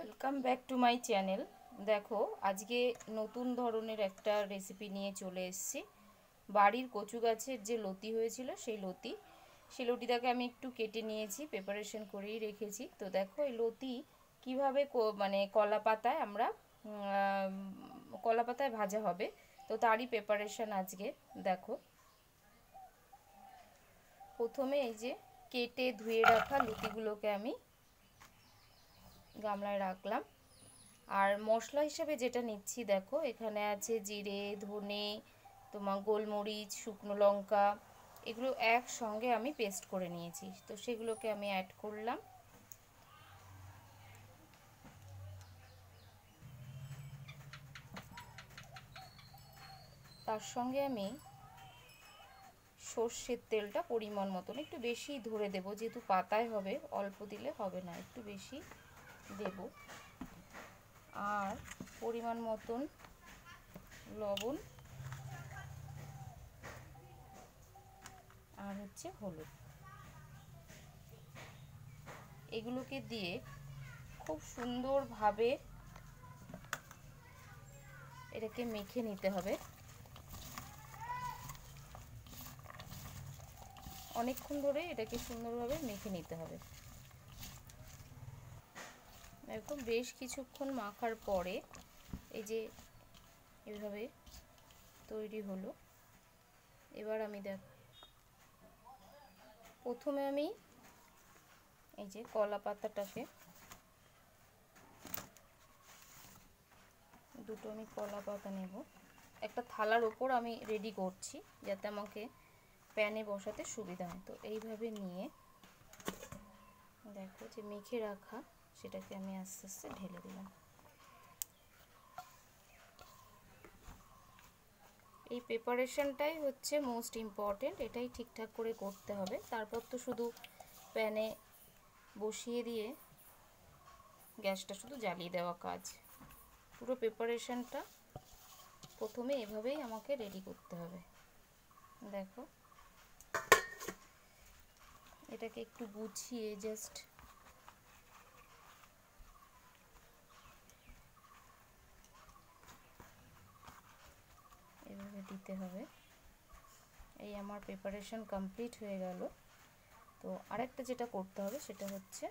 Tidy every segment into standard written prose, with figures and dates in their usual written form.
Welcome back to my channel. দেখো আজকে নতুন ধরনের একটা রেসিপি নিয়ে চলে এসেছি। বাড়ির কচু গাছের যে লতি হয়েছিল সেই লতিটাকে আমি একটু কেটে নিয়েছি, প্রিপারেশন করেই রেখেছি। তো দেখো এই লতি কীভাবে মানে কলা পাতায় কলা পাতায় ভাজা হবে, তো তারই প্রিপারেশন আজকে। দেখো প্রথমে এই যে কেটে ধুয়ে রাখা লতিগুলোকে আমি গামলায় রাখলাম। আর মশলা হিসেবে যেটা নিচ্ছি, দেখো এখানে আছে জিরে, ধনে, তোমার গোলমরিচ, শুকনো লঙ্কা, এগুলো একসঙ্গে আমি পেস্ট করে নিয়েছি। তো সেগুলোকে আমি অ্যাড করলাম। তার সঙ্গে আমি সর্ষের তেলটা পরিমাণ মতন একটু বেশি ধরে দেব, যেহেতু পাতায় হবে, অল্প দিলে হবে না, একটু বেশি দেব। আর পরিমাণ মতন লবণ আর হচ্ছে হলুদ, এগুলোকে দিয়ে খুব সুন্দরভাবে এটাকে মেখে নিতে হবে। অনেকক্ষণ ধরে এটাকে সুন্দরভাবে মেখে নিতে হবে। এরকম বেশ কিছুক্ষণ মাখার পরে এই যে এভাবে তৈরি হলো। এবার আমি প্রথমে আমি এই যে কলা পাতাটাকে দুটো আমি কলা পাতা নেব, একটা থালার ওপর আমি রেডি করছি যাতে আমাকে প্যানে বসাতে সুবিধা হয়। তো এইভাবে নিয়ে দেখো যে মেখে রাখা সেটাকে আমি আস্তে আস্তে ঢেলে দিলাম। এই প্রিপারেশনটাই হচ্ছে মোস্ট ইম্পর্টেন্ট, এটাই ঠিকঠাক করে করতে হবে। তারপর তো শুধু প্যানে বসিয়ে দিয়ে গ্যাসটা শুধু জ্বালিয়ে দেওয়া কাজ। পুরো প্রিপারেশনটা প্রথমে এভাবেই আমাকে রেডি করতে হবে। দেখো এটাকে একটু গুছিয়ে জাস্ট এভাবে দিতে হবে। এই আমার প্রিপারেশন কমপ্লিট হয়ে গেল। তো আরেকটা যেটা করতে হবে সেটা হচ্ছে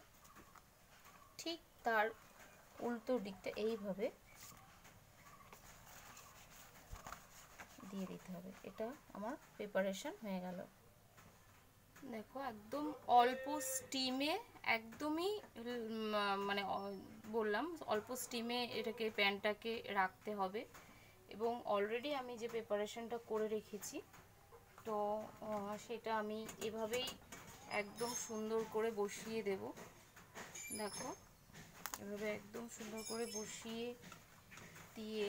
ঠিক তার উল্টো দিকটা এইভাবে দিয়ে দিতে হবে। এটা আমার প্রিপারেশন হয়ে গেল। দেখো একদম অল্প স্টিমে, একদমই মানে বললাম অল্প স্টিমে এটাকে প্যানটাকে রাখতে হবে। এবং অলরেডি আমি যে প্রিপারেশনটা করে রেখেছি, তো সেটা আমি এভাবেই একদম সুন্দর করে বসিয়ে দেব। দেখো এভাবে একদম সুন্দর করে বসিয়ে দিয়ে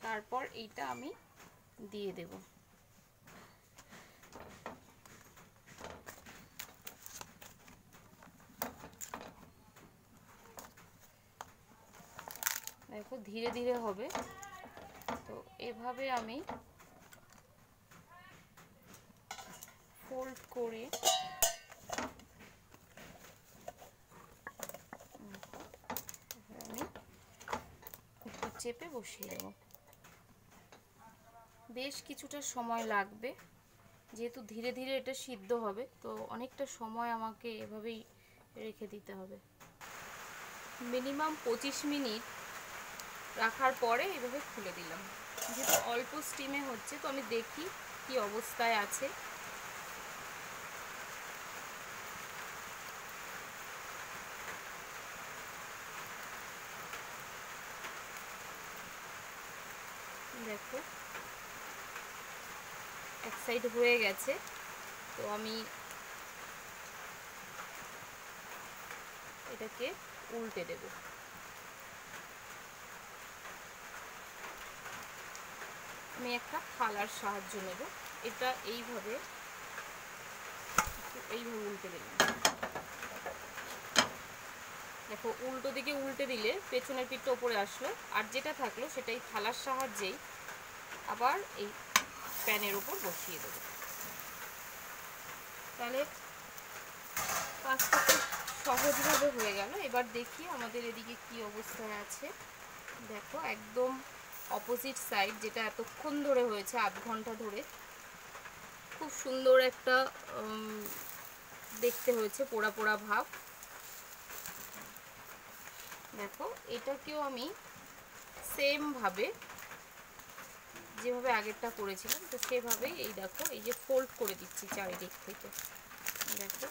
তারপর এইটা আমি দিয়ে দেব। দেখো ধীরে ধীরে হবে। তো এভাবে আমি ফোল্ড করে আমি একটু চেপে বসিয়ে দেব। বেশ কিছুটা সময় লাগবে, যেহেতু ধীরে ধীরে এটা সিদ্ধ হবে, তো অনেকটা সময় আমাকে এভাবেই রেখে দিতে হবে। মিনিমাম 25 মিনিট রাখার পরে এভাবে খুলে দিলাম। যেহেতু অল্প স্টিমে হচ্ছে, তো আমি দেখি কি অবস্থায় আছে। দেখো এক সাইড হয়ে গেছে, তো আমি এটাকে উল্টে দেব। আমি একটা থালার সাহায্য নেব, এটা এইভাবে উল্টে দিলাম। দেখো উল্টো দিকে উল্টে দিলে পেছনের পিঠটা উপরে আসলো, আর যেটা থাকলো সেটাই থালার সাহায্যেই আবার এই প্যানের উপর বসিয়ে দেব। তাহলে 5 থেকে সহজভাবে হয়ে গেল। এবার দেখি আমাদের এদিকে কি অবস্থায় আছে। দেখো একদম অপোজিট সাইড, যেটা এতক্ষণ ধরে হয়েছে, আধ ঘন্টা ধরে, খুব সুন্দর একটা দেখতে হয়েছে, পোড়া পোড়া ভাব। দেখো এটাকেও আমি সেম ভাবে, যেভাবে আগেরটা করেছিলাম তো সেভাবেই এই দেখো এই যে ফোল্ড করে দিচ্ছি চারিদিক থেকে। দেখো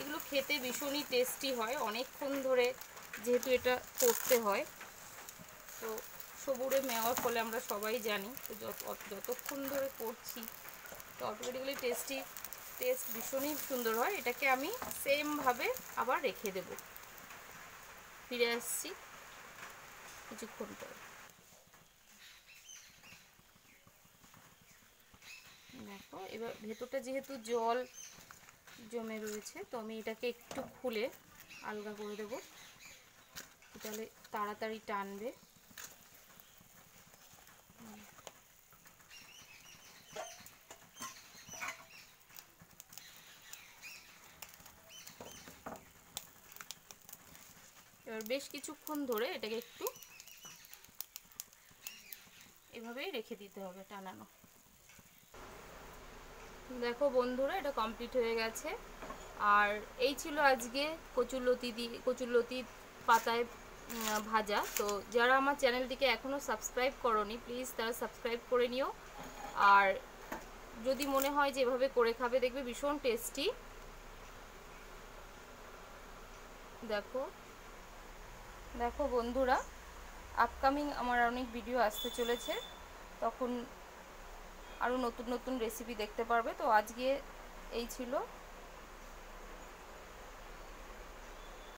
এগুলো খেতে ভীষণই টেস্টি হয়, অনেকক্ষণ ধরে যেহেতু এটা করতে হয়। তো সবুরে মেওয়ার ফলে আমরা সবাই জানি, তো যতক্ষণ ধরে করছি তো অটোমেটিক্যালি টেস্ট ভীষণই সুন্দর হয়। এটাকে আমি সেমভাবে আবার রেখে দেব। ফিরে আসছি কিছুক্ষণ পর। দেখো এবার ভেতরটা যেহেতু জল জমে রয়েছে, তো আমি এটাকে একটু খুলে আলগা করে দেব, তাহলে তাড়াতাড়ি টানবে। এবার বেশ কিছুক্ষণ ধরে এটাকে একটু এভাবেই রেখে দিতে হবে টানানো। দেখো বন্ধুরা, এটা কমপ্লিট হয়ে গেছে। আর এই ছিল আজকে কচুরলতি পাতায় ভাজা। তো যারা আমার চ্যানেলটিকে এখনও সাবস্ক্রাইব করোনি, প্লিজ তারা সাবস্ক্রাইব করে নিও। আর যদি মনে হয় যে এভাবে করে খাবে, দেখবে ভীষণ টেস্টি। দেখো দেখো বন্ধুরা, আপকামিং আমার অনেক ভিডিও আসতে চলেছে, তখন আরও নতুন নতুন রেসিপি দেখতে পারবে। তো আজকে এই ছিল।